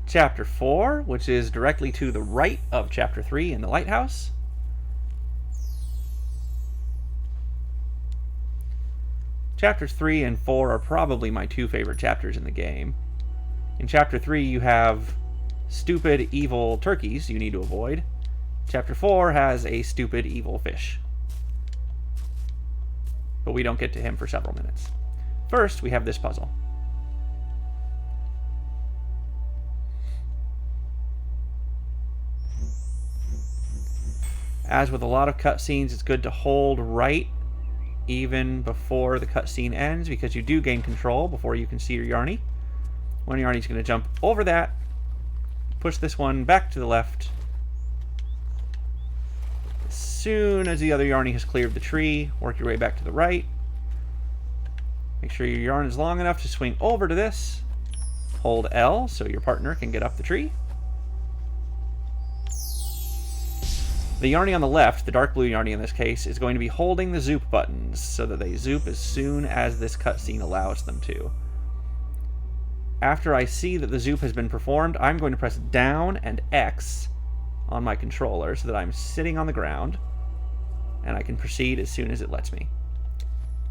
Chapter 4, which is directly to the right of Chapter 3 in the lighthouse. Chapters 3 and 4 are probably my two favorite chapters in the game. In Chapter 3, you have stupid, evil turkeys you need to avoid. Chapter 4 has a stupid, evil fish. But we don't get to him for several minutes. First, we have this puzzle. As with a lot of cutscenes, it's good to hold right even before the cutscene ends, because you do gain control before you can see your Yarny. One Yarny's going to jump over that, push this one back to the left. As soon as the other Yarny has cleared the tree, work your way back to the right. Make sure your yarn is long enough to swing over to this. Hold L so your partner can get up the tree. The Yarny on the left, the dark blue Yarny in this case, is going to be holding the zoop buttons so that they zoop as soon as this cutscene allows them to. After I see that the zoop has been performed, I'm going to press down and X on my controller so that I'm sitting on the ground, and I can proceed as soon as it lets me.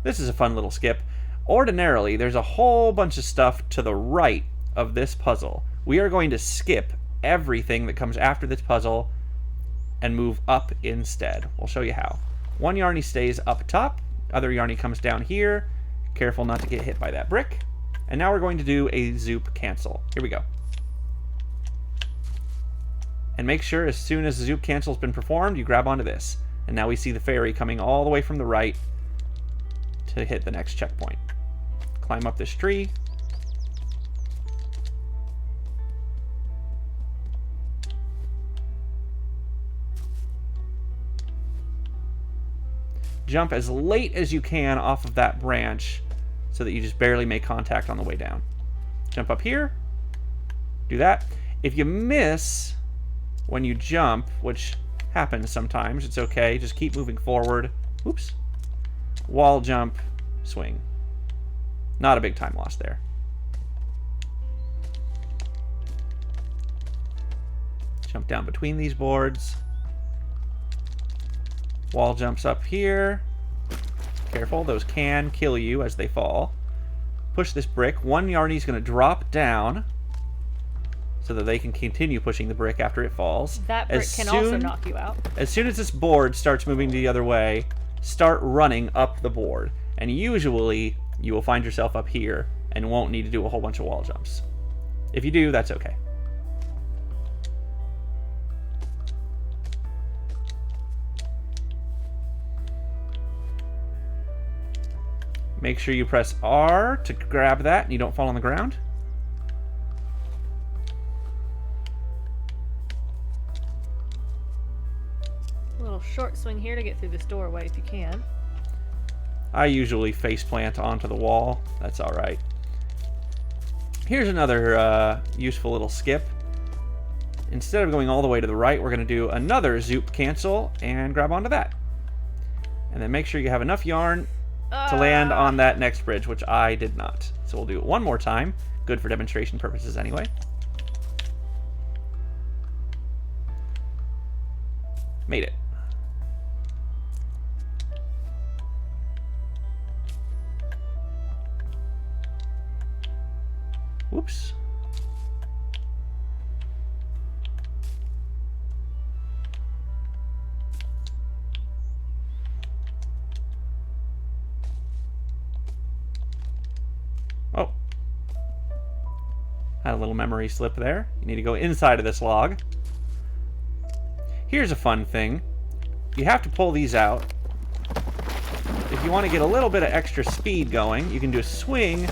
This is a fun little skip. Ordinarily, there's a whole bunch of stuff to the right of this puzzle. We are going to skip everything that comes after this puzzle and move up instead. We'll show you how. One Yarny stays up top, other Yarny comes down here. Careful not to get hit by that brick. And now we're going to do a zoop cancel. Here we go. And make sure as soon as the zoop cancel has been performed, you grab onto this. And now we see the fairy coming all the way from the right to hit the next checkpoint. Climb up this tree. Jump as late as you can off of that branch so that you just barely make contact on the way down. Jump up here. Do that. If you miss when you jump, which happens sometimes, it's okay. Just keep moving forward. Oops. Wall jump, swing. Not a big time loss there. Jump down between these boards. Wall jumps up here. Careful, those can kill you as they fall. Push this brick. One Yarny's going to drop down so that they can continue pushing the brick after it falls. That brick can also knock you out. As soon as this board starts moving the other way, start running up the board. And usually, you will find yourself up here and won't need to do a whole bunch of wall jumps. If you do, that's okay. Make sure you press R to grab that and you don't fall on the ground. A little short swing here to get through this doorway if you can. I usually faceplant onto the wall. That's alright. Here's another useful little skip. Instead of going all the way to the right, we're going to do another zoop cancel and grab onto that. And then make sure you have enough yarn to land on that next bridge, which I did not. So we'll do it one more time. Good for demonstration purposes anyway. Made it. Whoops. Oh. Had a little memory slip there. You need to go inside of this log. Here's a fun thing. You have to pull these out. If you want to get a little bit of extra speed going, you can do a swing,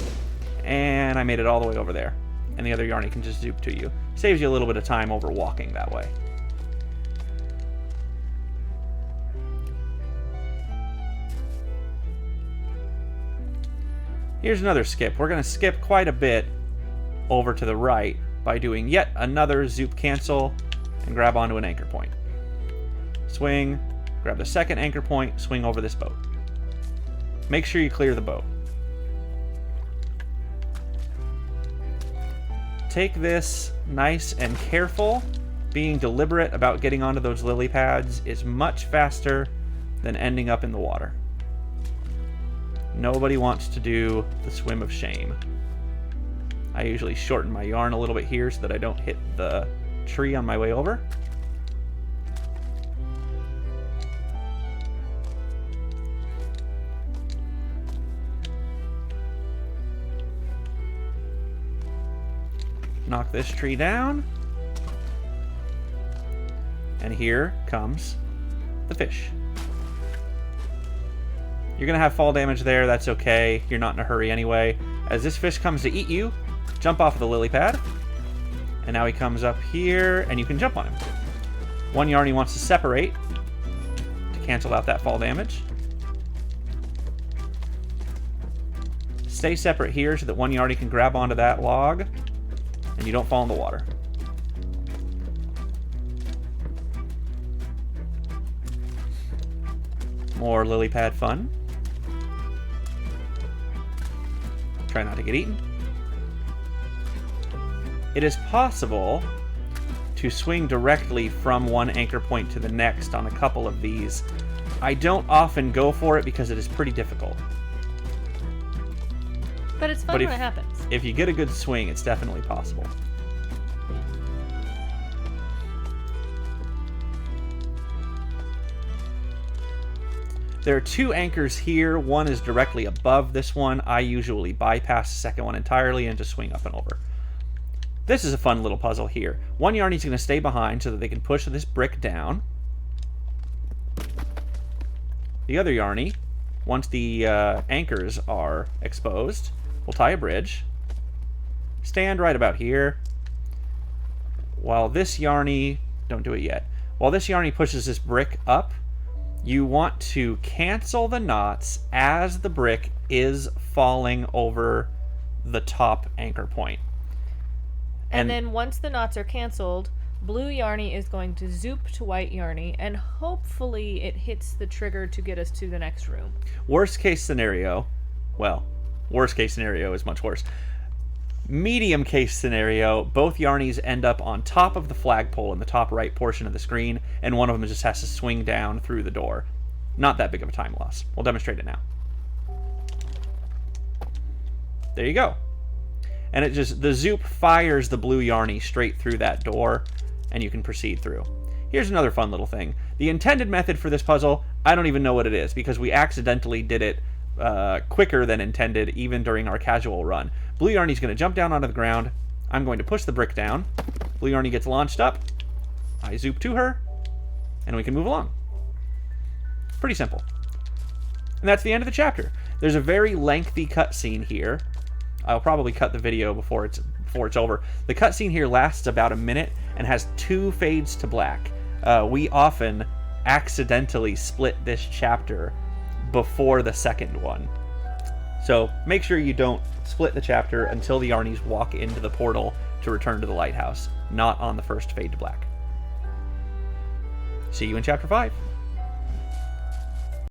and I made it all the way over there. And the other Yarny can just zoop to you. Saves you a little bit of time over walking that way. Here's another skip. We're going to skip quite a bit over to the right by doing yet another zoop cancel and grab onto an anchor point. Swing, grab the second anchor point, swing over this boat. Make sure you clear the boat. take this nice and careful. Being deliberate about getting onto those lily pads is much faster than ending up in the water. Nobody wants to do the swim of shame. I usually shorten my yarn a little bit here so that I don't hit the tree on my way over. Knock this tree down. And here comes the fish. You're going to have fall damage there. That's okay. You're not in a hurry anyway. As this fish comes to eat you, jump off of the lily pad. And now he comes up here, and you can jump on him. One Yarny wants to separate to cancel out that fall damage. Stay separate here so that one Yarny can grab onto that log, and you don't fall in the water. More lily pad fun. Try not to get eaten. It is possible to swing directly from one anchor point to the next on a couple of these. I don't often go for it because it is pretty difficult. But it's fun when it happens. If you get a good swing, it's definitely possible. There are two anchors here. One is directly above this one. I usually bypass the second one entirely and just swing up and over. This is a fun little puzzle here. One Yarny's going to stay behind so that they can push this brick down. The other Yarny, once the anchors are exposed, will tie a bridge. Stand right about here. While this Yarny... Don't do it yet. While this Yarny pushes this brick up, you want to cancel the knots as the brick is falling over the top anchor point. And then once the knots are canceled, blue Yarny is going to zoop to white Yarny, and hopefully it hits the trigger to get us to the next room. Worst case scenario, well, worst case scenario is much worse. Medium case scenario, both Yarnies end up on top of the flagpole in the top right portion of the screen, and one of them just has to swing down through the door. Not that big of a time loss. We'll demonstrate it now. There you go. And it just, the zoop fires the blue Yarny straight through that door, and you can proceed through. Here's another fun little thing. The intended method for this puzzle, I don't even know what it is, because we accidentally did it quicker than intended, even during our casual run. Blue Yarny's going to jump down onto the ground. I'm going to push the brick down. Blue Yarny gets launched up. I zoop to her, and we can move along. Pretty simple. And that's the end of the chapter. There's a very lengthy cutscene here. I'll probably cut the video before it's over. The cutscene here lasts about a minute and has 2 fades to black. We often accidentally split this chapter before the second one. So make sure you don't split the chapter until the Yarnies walk into the portal to return to the lighthouse, not on the first fade to black. See you in chapter 5.